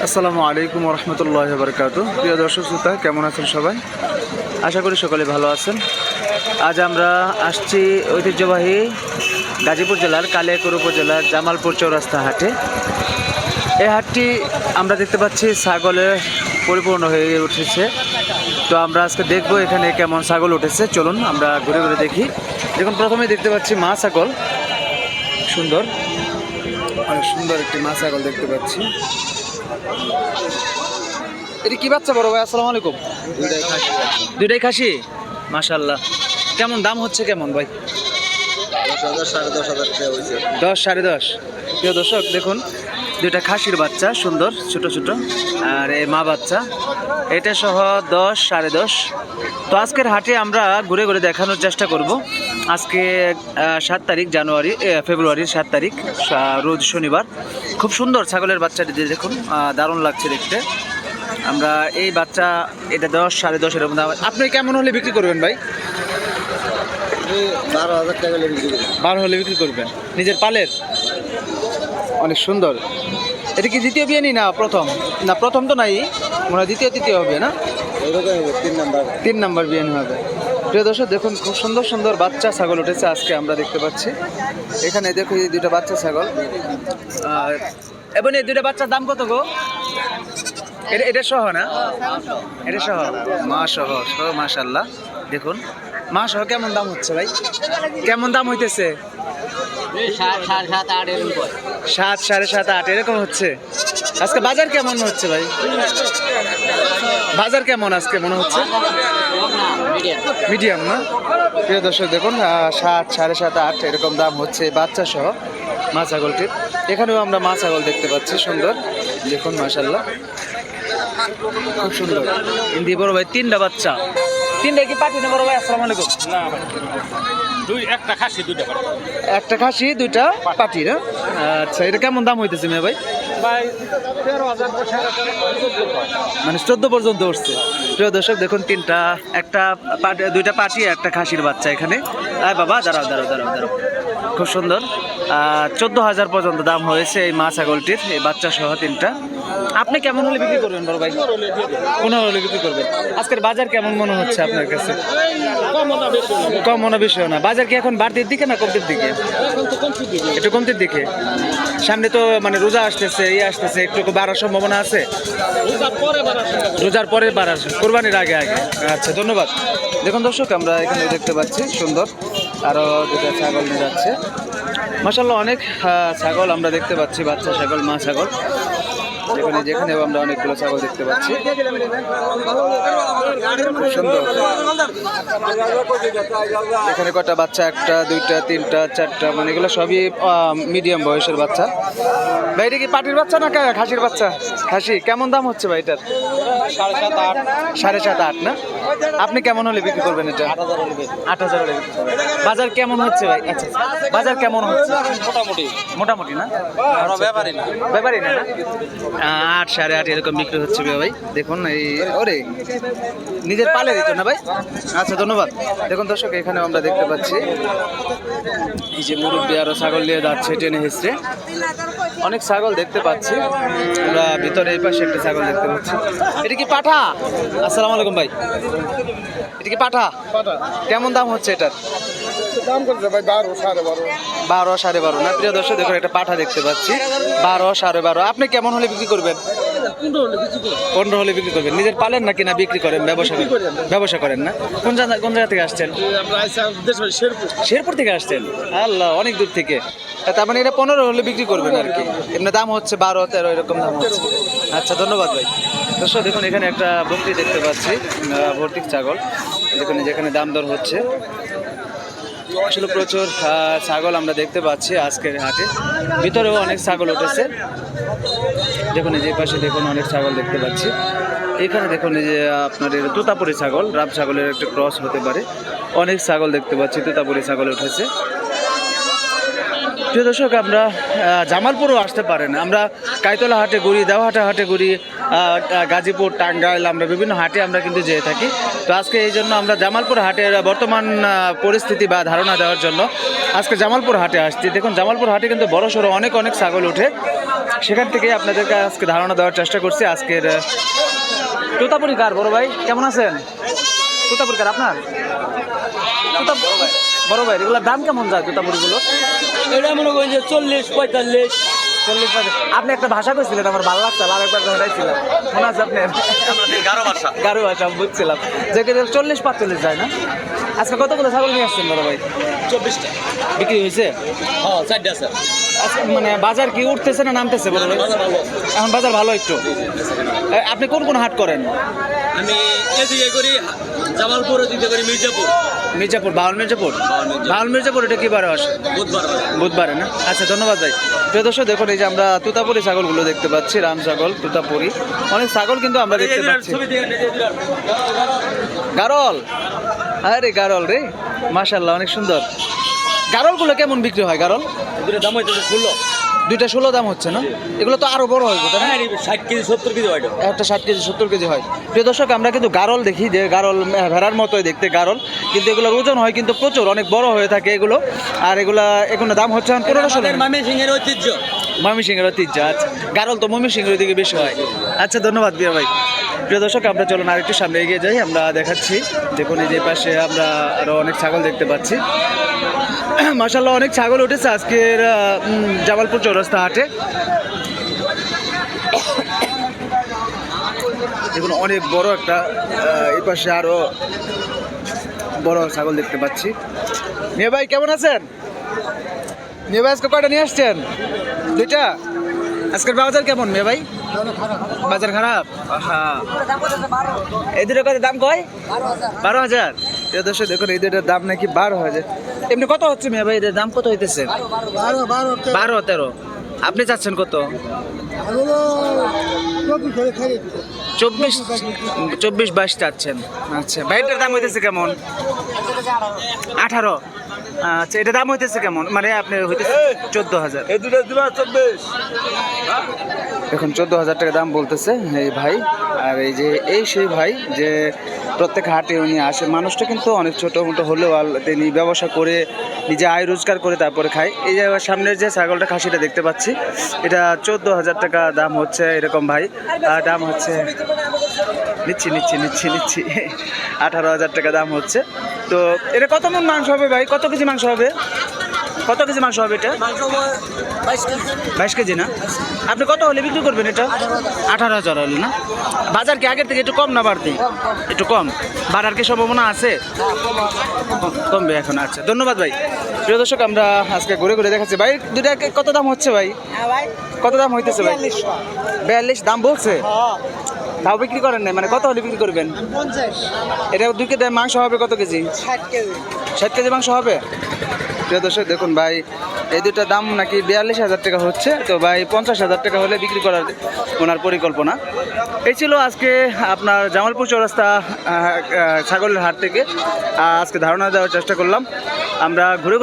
আসসালামু আলাইকুম রহমতুল্লাহ বরকাত। প্রিয় দর্শক শ্রোতা, কেমন আছেন সবাই? আশা করি সকলে ভালো আছেন। আজ আমরা আসছি ঐতিহ্যবাহী গাজীপুর জেলার কালিয়াকৈর উপজেলার জামালপুর চৌরাস্তা হাটে। এই হাটটি আমরা দেখতে পাচ্ছি ছাগলে পরিপূর্ণ হয়ে উঠেছে। তো আমরা আজকে দেখবো এখানে কেমন ছাগল উঠেছে। চলুন আমরা ঘুরে ঘুরে দেখি। দেখুন, প্রথমেই দেখতে পাচ্ছি মা ছাগল, সুন্দর, অনেক সুন্দর একটি মা ছাগল দেখতে পাচ্ছি। এটা কি বাচ্চা বড় ভাই? আসসালামু আলাইকুম। দুইটাই খাসি, মাশাআল্লাহ। কেমন দাম হচ্ছে কেমন ভাই? 10,000 সাড়ে 10। প্রিয় দর্শক দেখুন, দুইটা খাসির বাচ্চা, সুন্দর ছোট ছোট, আর এই মা বাচ্চা, এটা সহ 10 সাড়ে 10। তো আজকের হাটে আমরা ঘুরে ঘুরে দেখানোর চেষ্টা করব। আজকে 7 তারিখ ফেব্রুয়ারির 7 তারিখ, রোজ শনিবার। খুব সুন্দর ছাগলের বাচ্চাটি দেখুন, দারুণ লাগছে দেখতে। আমরা এই বাচ্চা, এটা 10 সাড়ে 10 এরকম দাম। আপনি কেমন হলে বিক্রি করবেন ভাই? 12,000 টাকা হলে বিক্রি করবেন। 12 হলে বিক্রি করবেন। নিজের পালের, অনেক সুন্দর। এটা কি দ্বিতীয় বিয়ানি না প্রথম? না প্রথম তো নাই, মনে হয় তৃতীয় হবে না? তিন নাম্বার বিয়ানি হবে। প্রিয় দর্শক দেখুন, খুব সুন্দর সুন্দর বাচ্চা ছাগল উঠেছে আজকে আমরা দেখতে পাচ্ছি। এখানে দেখো এই দুইটা বাচ্চা ছাগল, এবং এই দুইটা বাচ্চার দাম কত গো? এটা সহ না? এটা সহ, মা সহ, মাশাআল্লাহ। দেখুন মা সহ কেমন দাম হচ্ছে ভাই? কেমন দাম হইতেছে? 7, সাড়ে 7, 8 এরকম হচ্ছে। আজকে বাজার কেমন হচ্ছে ভাই? বাজার কেমন আজকে মনে হচ্ছে? মিডিয়াম না? প্রিয় দর্শক দেখুন, 7, সাড়ে 7, 8 এরকম দাম হচ্ছে বাচ্চা সহ মা ছাগলটির। এখানেও আমরা মা ছাগল দেখতে পাচ্ছি, সুন্দর দেখুন, মাশাআল্লাহ, খুব সুন্দর। হিন্দি বড় ভাই, 3টা বাচ্চা। 3টা কি পাঠি না বড় ভাই? আসসালামু আলাইকুম। একটা খাসি, দুইটা পাঠি। একটা খাসি, 2টা পাঠি না? আচ্ছা, এটা কেমন দাম হইতেছে মেয়ে ভাই? 13,000 মানে 14 পর্যন্ত উঠছে। প্রিয় দর্শক দেখুন, 2টা পাঠি, একটা খাসির বাচ্চা এখানে। বাবা দাঁড়াও, খুব সুন্দর। 14,000 পর্যন্ত দাম হয়েছে এই মা ছাগলটির, এই বাচ্চা সহ 3টা। আপনি কেমন হলে বিক্রি করবেন বড় ভাই? 15 হলে বিক্রি করবেন। আজকের বাজার কেমন মনে হচ্ছে আপনার কাছে? কম মনে, বেশি না। বাজার কি এখন বাড়তির দিকে না কমতির দিকে? একটু কমতির দিকে। সামনে তো মানে রোজা আসতেছে, আসতেছে, একটু বাড়ার সম্ভাবনা আছে? রোজার পরে বাড়ার, কোরবানির আগে। আচ্ছা, ধন্যবাদ। দেখুন দর্শক, আমরা এখানে দেখতে পাচ্ছি সুন্দর আরো 2টা ছাগল নিয়ে যাচ্ছে। মাশাআল্লাহ, অনেক ছাগল আমরা দেখতে পাচ্ছি, বাচ্চা ছাগল, মা ছাগল। যেখানেও আমরা অনেকগুলো ছাগল দেখতে পাচ্ছি, খুব সুন্দর। এখানে কটা বাচ্চা? 1টা, 2টা, 3টা, 4টা, মানে এগুলো সবই মিডিয়াম বয়সের বাচ্চা। ভাই এটা কি পাটির বাচ্চা না খাসির বাচ্চা? খাসি। কেমন দাম হচ্ছে ভাই এটার? 7,500 সাড়ে 7, 8 না? আপনি কেমন হলে বিক্রি করবেন এটা? 8,000 হলে বিক্রি করবেন। বাজার কেমন হচ্ছে ভাই? আচ্ছা, বাজার কেমন হচ্ছে? মোটামুটি না? ব্যাপারই না? 8, সাড়ে 8 এরকম বিক্রি হচ্ছে ভাই। দেখুন এই, ওরে নিজের পালে দিত না ভাই? আচ্ছা, ধন্যবাদ। দেখুন দর্শক, এখানে আমরা দেখতে পাচ্ছি এই যে মুরব্বী আরো ছাগল নিয়ে যাচ্ছে টেনে হিসড়ে। অনেক ছাগল দেখতে পাচ্ছি আমরা ভিতরে। এই পাশে একটা ছাগল দেখতে পাচ্ছি। এটা কি পাঠা? আসসালামু আলাইকুম ভাই। এটা কি পাঠা? কেমন দাম হচ্ছে এটার? দাম করছে ভাই 12, সাড়ে 12। 12, সাড়ে 12 না? প্রিয় দর্শক দেখুন, একটা পাঠা দেখতে পাচ্ছি, 12, সাড়ে 12। আপনি কেমন হলে বিক্রি করবেন? 15 হলে বিক্রি করবেন। নিজের পালেন নাকি না বিক্রি করেন? ব্যবসা করেন না? কোন জায়গা থেকে আসছেন? শেরপুর থেকে আসছেন? আল্লাহ, অনেক দূর থেকে। তার মানে এটা 15 হলে বিক্রি করবেন আর কি। এমনি দাম হচ্ছে 12, 13 এরকম দাম হচ্ছে। আচ্ছা, ধন্যবাদ ভাই। দর্শক দেখুন, এখানে একটা বকরি দেখতে পাচ্ছি, ভর্তিক ছাগল। দেখুন যেখানে দাম দর হচ্ছে। আসলে প্রচুর ছাগল আমরা দেখতে পাচ্ছি আজকের হাটে। ভিতরেও অনেক ছাগল উঠেছে। দেখুন এই যে পাশে দেখুন, অনেক ছাগল দেখতে পাচ্ছি। এখানে দেখুন এই যে আপনার তোতাপুরি ছাগল, রাব ছাগলের একটা ক্রস হতে পারে। অনেক ছাগল দেখতে পাচ্ছি, তোতাপুরি ছাগল উঠেছে। প্রিয় দর্শক, আমরা জামালপুরও আসতে পারেন। আমরা কাইতলা হাটে ঘুরি, দেওহাটা হাটে ঘুরি, গাজীপুর, টাঙ্গাইল, আমরা বিভিন্ন হাটে আমরা কিন্তু যেয়ে থাকি। তো আজকে এই জন্য আমরা জামালপুর হাটের বর্তমান পরিস্থিতি বা ধারণা দেওয়ার জন্য আজকে জামালপুর হাটে আসছি। দেখুন জামালপুর হাটে কিন্তু বড় সড়ো অনেক ছাগল ওঠে। সেখান থেকে আপনাদেরকে আজকে ধারণা দেওয়ার চেষ্টা করছি। আজকের তোতাপুরি কার বড় ভাই, কেমন আছেন? তোতাপুরি কার আপনার? বড় ভাই, এগুলোর দাম কেমন যায় তোতাপুরিগুলো? এটা মনে করেন যে 40-45। 40-50। আপনি একটা ভাষা কইছিলেন, আমার ভালো লাগছে, আরেকবার ধরাইছিলাম, মনে আছে আপনার? গারো ভাষা বুঝছিলাম, যে 40-45 যায় না? আজকে কতগুলো ছাগল নিয়ে আসছেন বড় ভাই? 24টা বিক্রি হয়েছে? হ্যাঁ 4টা আছে। আজকে মানে বাজার কি উঠতেছে না নামতেছে বড় ভাই? এখন বাজার ভালো একটু। আপনি কোন কোন হাট করেন? আমি এদিকে করি জামালপুর, ওদিকে করি মির্জাপুর। মির্জাপুর, বাউল মির্জাপুর। বাউল মির্জাপুর এটা কি বারে আসে? বুধবার। বুধবারে না? আচ্ছা, ধন্যবাদ ভাই। প্রিয় দর্শক, দেখুন এই যে আমরা তোতাপুরি ছাগলগুলো দেখতে পাচ্ছি, রাম ছাগল, তোতাপুরি, অনেক ছাগল কিন্তু আমরা দেখতে পাচ্ছি। গারল, আরে গারল রে, মাশাআল্লাহ, অনেক সুন্দর। গারলগুলো কেমন বিক্রি হয়? গারল এগুলোর দাম হইতেছে 16। দুইটা 16 দাম হচ্ছে না? এগুলো তো আরো বড় হয়, তাই না? 60 কেজি 70 কেজি হয়। একটা 60 কেজি 70 কেজি হয়। প্রিয় দর্শক, আমরা কিন্তু গারল দেখি, যে গারল ভেড়ার মতোই দেখতে গারল, কিন্তু এগুলোর ওজন হয় কিন্তু প্রচুর, অনেক বড় হয়ে থাকে এগুলো। আর এগুলো দাম হচ্ছে 1500 টাকা। ময়মনসিংহের ঐতিহ্য। ময়মনসিংহের ঐতিহ্য। আচ্ছা, গারল তো ময়মনসিংহের দিকে বেশি হয়। আচ্ছা, ধন্যবাদ বিয়া ভাই। প্রিয় দর্শক, আমরা চলুন আরেকটু সামনে এগিয়ে যাই, আমরা দেখাচ্ছি। দেখুন এই যে পাশে আমরা আরো অনেক ছাগল দেখতে পাচ্ছি। মাশাআল্লাহ, অনেক ছাগল উঠেছে আজকের জামালপুর চৌরাস্তা হাটে। দেখুন অনেক বড় একটা, এই পাশে আরো বড় ছাগল দেখতে পাচ্ছি। মেয়ে ভাই কেমন আছেন? মেয়ে ভাই আজকে কয়টা নিয়ে আসছেন? দুইটা। আজকের বাজার কেমন মেয়ে ভাই? বাজার খারাপ? হ্যাঁ, এই দুটো কত দাম কয়? 12,000। এর দর্শক দেখুন, এই দুটোর দাম নাকি 12,000। এমনি কত হচ্ছে মেয়ে ভাই, এদের দাম কত হইতেছে? 12-13। আপনি চাচ্ছেন কত? 24-22 চাচ্ছেন। আচ্ছা, ভাইটার দাম হইতেছে কেমন? 18। আচ্ছা, এটা দাম হইতেছে কেমন, মানে আপনি হইতেছে 14,000। এখন 14,000 টাকা দাম বলতেছে এই ভাই। আর এই যে সেই ভাই যে প্রত্যেক হাটে উনি আসে, মানুষটা কিন্তু অনেক ছোটো মোটো হলেও তিনি ব্যবসা করে নিজে আয় রোজগার করে তারপরে খায়। এই যে সামনের যে ছাগলটা, খাসিটা দেখতে পাচ্ছি, এটা 14,000 টাকা দাম হচ্ছে এরকম ভাই। দাম হচ্ছে নিচ্ছি 18,000 টাকা দাম হচ্ছে। তো এটা কত মন মাংস হবে ভাই? কত কেজি মাংস হবে? কত কেজি মাংস হবে এটা? 22 কেজি না? আপনি কত হলে বিক্রি করবেন এটা? 18,000 হলে না? বাজার কি আগের থেকে একটু কম না বাড়তি? একটু কম। বাড়ার কি সম্ভাবনা আছে? কমবে এখন। আচ্ছা, ধন্যবাদ ভাই। প্রিয় দর্শক, আমরা আজকে ঘুরে ঘুরে দেখাচ্ছি। ভাই দুটা কত দাম হচ্ছে ভাই? কত দাম হইতেছে ভাই? 42 দাম বলছে? তাও বিক্রি করেন নাই, মানে কত হলে বিক্রি করবেন? 50। এটা 2 কেজি মাংস হবে কত কেজি? 60 কেজি। 60 কেজি মাংস হবে। প্রিয় দর্শক দেখুন ভাই, এই দুটার দাম নাকি 42,000 টাকা হচ্ছে। তো ভাই 50,000 টাকা হলে বিক্রি করার ওনার পরিকল্পনা। এই ছিল আজকে আপনার জামালপুর চৌরাস্তা ছাগলের হাট থেকে আজকে ধারণা দেওয়ার চেষ্টা করলাম। আমরা ঘুরে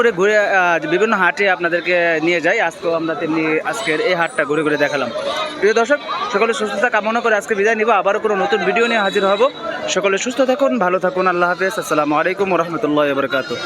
বিভিন্ন হাটে আপনাদেরকে নিয়ে যাই। আজকেও আমরা তেমনি আজকের এই হাটটা ঘুরে ঘুরে দেখালাম। প্রিয় দর্শক, সকলের সুস্থতা কামনা করে আজকে বিদায় নিব। আবারও কোনো নতুন ভিডিও নিয়ে হাজির হব। সকলে সুস্থ থাকুন, ভালো থাকুন। আল্লাহ হাফেজ। আসসালামু আলাইকুম ওয়া রাহমাতুল্লাহি ওয়া বারাকাতুহু।